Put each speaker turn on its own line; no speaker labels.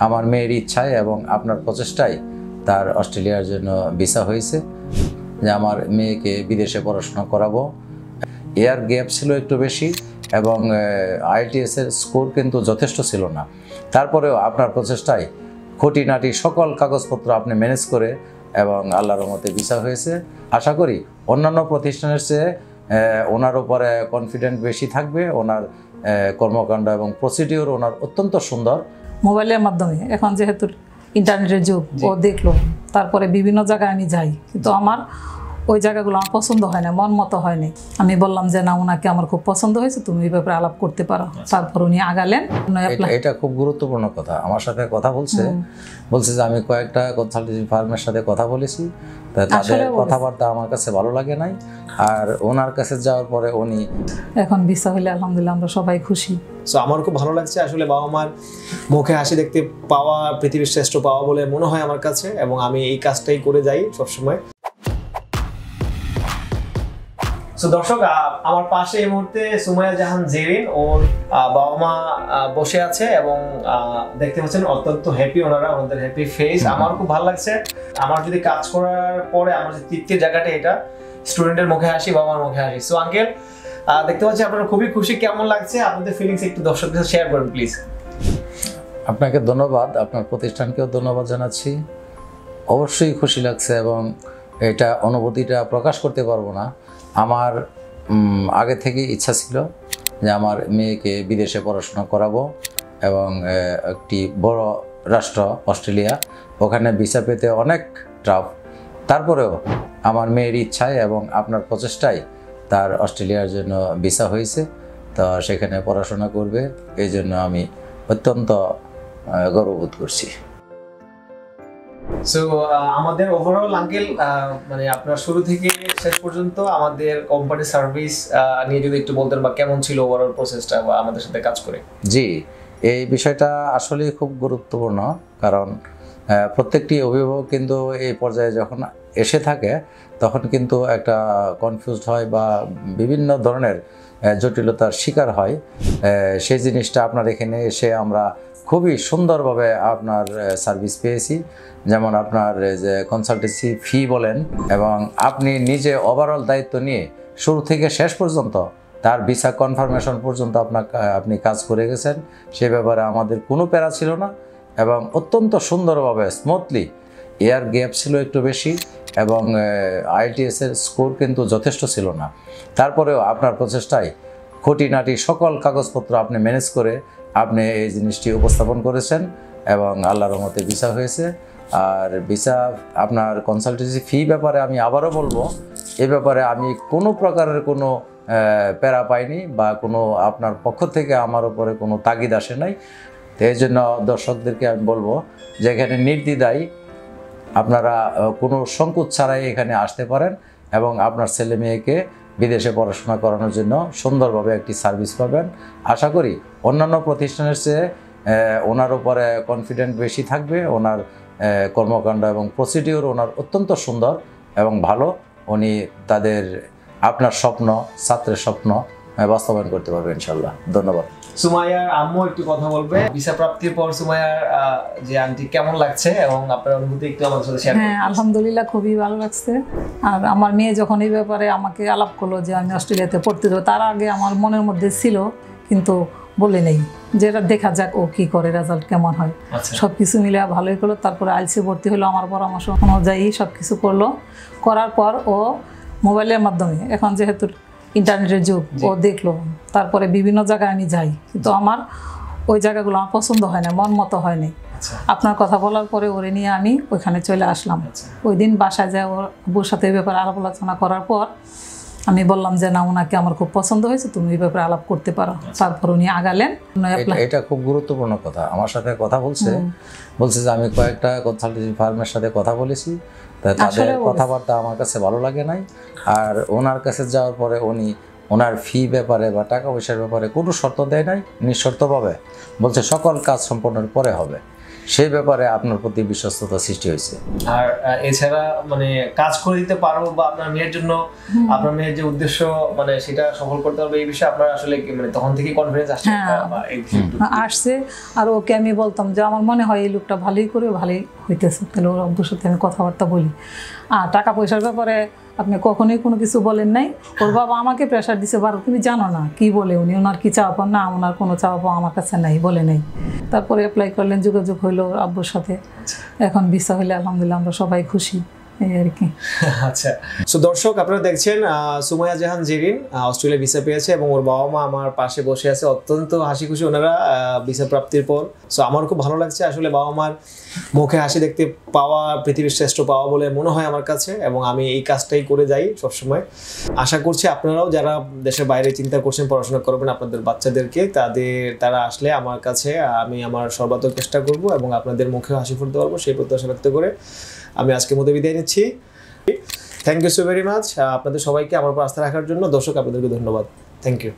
আমার মেয়ের ইচ্ছায় এবং আপনার প্রচেষ্টায় তার অস্ট্রেলিয়ার জন্য ভিসা হয়েছে, যে আমার মেয়েকে বিদেশে পড়াশোনা করাবো। এয়ার গ্যাপ ছিল একটু বেশি এবং IELTS এর স্কোর কিন্তু যথেষ্ট ছিল না। তারপরেও আপনার প্রচেষ্টায় খুঁটিনাটি সকল কাগজপত্র আপনি ম্যানেজ করে এবং আল্লাহর রহমতে ভিসা হয়েছে। আশা করি অন্যান্য প্রতিষ্ঠানের চেয়ে ওনার উপরে কনফিডেন্ট বেশি থাকবে। ওনার কর্মকাণ্ড এবং প্রসিডিওর ওনার অত্যন্ত সুন্দর।
মোবাইলের মাধ্যমে এখন যেহেতু ইন্টারনেটের যুগ, ও দেখলো, তারপরে বিভিন্ন জায়গায় আমি যাই, কিন্তু আমার ওই জায়গাগুলো আমার পছন্দ হয় না, মন মতো হয়নি। আমি বললাম যে না, ওনাকে আমার খুব পছন্দ হয়েছে, তুমি এই ব্যাপারে আলাপ করতে পারো। তারপর উনি আগালেন।
এটা খুব গুরুত্বপূর্ণ কথা। আমার সাথে কথা বলছে যে আমি কয়েকটা কনসালটেন্সি ফার্মের সাথে কথা বলেছি, তাদের কথাবার্তা আমার কাছে ভালো লাগে নাই। আর ওনার কাছে যাওয়ার পরে উনি
এখন ভিসা হলে আলহামদুলিল্লাহ আমরা সবাই খুশি।
সো আমার খুব ভালো লাগছে আসলে বাবা মার মুখে হাসি দেখতে পাওয়া পৃথিবীর শ্রেষ্ঠ পাওয়া বলে মনে হয় আমার কাছে, এবং আমি এই কাজটাই করে যাই সবসময়। সো দর্শক, আমার পাশে এই মুহূর্তে সুমাইয়া জাহান জেরিন, ওর বাবা মা বসে আছে এবং দেখতে পাচ্ছেন অত্যন্ত হ্যাপি ওনারা, ওনাদের হ্যাপি ফেস। আমার খুব ভালো লাগছে। আমার যদি কাজ করার পরে আমার যে তৃপ্তির জায়গাটা, এটা স্টুডেন্টের মুখে হাসি, বাবা মার মুখে হাসি। সো আঙ্কেল, দেখতে পাচ্ছি আপনারা খুবই খুশি। কেমন লাগছে আপনাদের ফিলিংস একটু দর্শকদের সাথে শেয়ার করুন প্লিজ।
আপনাকে ধন্যবাদ, আপনার প্রতিষ্ঠানকেও ধন্যবাদ জানাচ্ছি। অবশ্যই খুশি লাগছে এবং এটা অনুভূতিটা প্রকাশ করতে পারবো না। আমার আগে থেকেই ইচ্ছা ছিল যে আমার মেয়েকে বিদেশে পড়াশোনা করাবো এবং একটি বড় রাষ্ট্র অস্ট্রেলিয়া, ওখানে ভিসা পেতে অনেক টাফ। তারপরেও আমার মেয়ের ইচ্ছায় এবং আপনার প্রচেষ্টায় তার অস্ট্রেলিয়ার জন্য ভিসা হয়েছে, তো সেখানে পড়াশোনা করবে। এই জন্য আমি অত্যন্ত গর্ববোধ করছি।
সো আমাদের ওভারঅল আঙ্কেল, মানে আপনার শুরু থেকে শেষ পর্যন্ত আমাদের কোম্পানির সার্ভিস নিয়ে যদি একটু বলতেন, বা কেমন ছিল ওভারঅল প্রসেসটা বা আমাদের সাথে কাজ করে।
জি, এই বিষয়টা আসলে খুব গুরুত্বপূর্ণ, কারণ প্রত্যেকটি অভিভাবক কিন্তু এই পর্যায়ে যখন এসে থাকে তখন কিন্তু একটা কনফিউজড হয় বা বিভিন্ন ধরনের জটিলতার শিকার হয়। সেই জিনিসটা আপনার এখানে এসে আমরা খুবই সুন্দরভাবে আপনার সার্ভিস পেয়েছি। যেমন আপনার যে কনসালটেন্সি ফি বলেন, এবং আপনি নিজে ওভারঅল দায়িত্ব নিয়ে শুরু থেকে শেষ পর্যন্ত তার ভিসা কনফার্মেশন পর্যন্ত আপনি কাজ করে গেছেন। সে ব্যাপারে আমাদের কোনো প্যারা ছিল না এবং অত্যন্ত সুন্দরভাবে স্মুথলি। এয়ার গ্যাপ ছিল একটু বেশি এবং IELTS এর স্কোর কিন্তু যথেষ্ট ছিল না। তারপরেও আপনার প্রচেষ্টায় খুঁটিনাটি সকল কাগজপত্র আপনি ম্যানেজ করে আপনি এই জিনিসটি উপস্থাপন করেছেন এবং আল্লাহর রহমতে ভিসা হয়েছে। আর ভিসা আপনার কনসালটেন্সি ফি ব্যাপারে আমি আবারও বলবো, এ ব্যাপারে আমি কোনো প্রকারের কোনো প্যারা পাইনি বা কোনো আপনার পক্ষ থেকে আমার উপরে কোনো তাগিদ আসে নাই। তো এই জন্য দর্শকদেরকে আমি বলবো যে এখানে নির্দ্বিধায় আপনারা কোনো সংকোচ ছাড়াই এখানে আসতে পারেন এবং আপনার ছেলে মেয়েকে বিদেশে পড়াশোনা করানোর জন্য সুন্দরভাবে একটি সার্ভিস পাবেন। আশা করি অন্যান্য প্রতিষ্ঠানের চেয়ে ওনার উপরে কনফিডেন্ট বেশি থাকবে। ওনার কর্মকাণ্ড এবং প্রসিডিওর ওনার অত্যন্ত সুন্দর এবং ভালো। উনি তাদের আপনার স্বপ্ন, ছাত্রের স্বপ্ন বাস্তবায়ন করতে পারবে ইনশাল্লাহ। ধন্যবাদ।
সুমাইয়ার আম্মু একটু কথা বলবে ভিসা প্রাপ্তির পর। সুমাইয়ার যে আন্টি কেমন লাগছে এবং আপনার অনুভূতি একটু আমাদের সাথে শেয়ার করুন।
হ্যাঁ, আলহামদুলিল্লাহ খুবই ভালো লাগছে। আর আমার মেয়ে যখন এই ব্যাপারে আমাকে আলাপ করলো যে আমি অস্ট্রেলিয়াতে পড়তে যাবো, তার আগে আমার মনের মধ্যে ছিল, কিন্তু বলে নেই, যেটা দেখা যাক ও কি করে, রেজাল্ট কেমন হয়। সবকিছু মিলে ভালোই করলো। তারপরে IELTS ভর্তি হলো, আমার পরামর্শ অনুযায়ী সবকিছু করলো। করার পর ও মোবাইলের মাধ্যমে, এখন যেহেতু ইন্টারনেটের যুগ, ও দেখলো, তারপরে বিভিন্ন জায়গায় আমি যাই, কিন্তু আমার ওই জায়গাগুলো আমার পছন্দ হয় না, মন মতো হয়নি। আপনার কথা বলার পরে ওরে নিয়ে আমি ওইখানে চলে আসলাম। ওই দিন বাসায় যায় ওর বউর সাথে এই ব্যাপারে আলাপ আলোচনা করার পর আমি বললাম যে না, ওনাকে আমার খুব পছন্দ হয়েছে, তুমি এই ব্যাপারে আলাপ করতে পারো। তারপর উনি আগালেন।
এটা খুব গুরুত্বপূর্ণ কথা। আমার সাথে কথা বলছে যে আমি কয়েকটা কনসালটেন্সি ফার্মের সাথে কথা বলেছি, তাদের কথাবার্তা আমার কাছে ভালো লাগে নাই। আর ওনার কাছে যাওয়ার পরে উনি ওনার ফি ব্যাপারে বা টাকা পয়সার ব্যাপারে কোনো শর্ত দেয় নাই, নিঃশর্তভাবে বলছে সকল কাজ সম্পন্নের পরে হবে। সেই ব্যাপারে আপনার প্রতি বিশ্বস্ততা সৃষ্টি হয়েছে।
আর এছাড়া মানে কাজ করে দিতে পারবো বা আপনার মেয়ের জন্য আপনার মেয়ের যে উদ্দেশ্য মানে সেটা সফল করতে পারবে, এই বিষয়ে আপনার আসলে মানে তখন থেকে কনফিডেন্স আসছে বা এই বিষয়টা
আসছে। আর ওকে আমি বলতাম যে আমার মনে হয় এই লোকটা ভালোই করে ভালোই হইতেছে, তাহলে ওর আব্বুর সাথে আমি কথাবার্তা বলি। আর টাকা পয়সার ব্যাপারে আপনি কখনোই কোনো কিছু বলেন নাই। ওর বাবা আমাকে প্রেশার দিছে, বার তুমি জানো না কি বলে উনি, ওনার কি চাওয়া পান না, ওনার কোনো চাওয়া পাওয়া আমার কাছে নাই, বলে নাই। তারপরে অ্যাপ্লাই করলেন, যোগাযোগ হইলো ওর আব্বুর সাথে, এখন ভিসা হইলে আলহামদুলিল্লাহ আমরা সবাই খুশি, এই আর কি।
আচ্ছা, সো দর্শক আপনারা দেখছেন সুমাইয়া জাহান জেরিন অস্ট্রেলিয়া ভিসা পেয়েছে এবং ওর বাবা মা আমার পাশে বসে আছে, অত্যন্ত হাসি খুশি ওনারা ভিসা প্রাপ্তির পর। সো আমার খুব ভালো লাগছে আসলে বাবা মার মুখে হাসি দেখতে পাওয়া পৃথিবীর শ্রেষ্ঠ পাওয়া বলে মনে হয় আমার কাছে, এবং আমি এই কাজটাই করে যাই সবসময়। আশা করছি আপনারাও যারা দেশের বাইরে চিন্তা করছেন পড়াশোনা করবেন আপনাদের বাচ্চাদেরকে, তারা আসলে আমার কাছে আমি আমার সর্বাত্মক চেষ্টা করব এবং আপনাদের মুখে হাসি ফুটতে পারবো সেই প্রত্যাশা ব্যক্ত করে আমি আজকের মধ্যে বিদায় নিচ্ছি। Thank you so very much আপনাদের সবাইকে আমার উপর আস্থা রাখার জন্য। দর্শক আপনাদেরকে ধন্যবাদ। Thank you.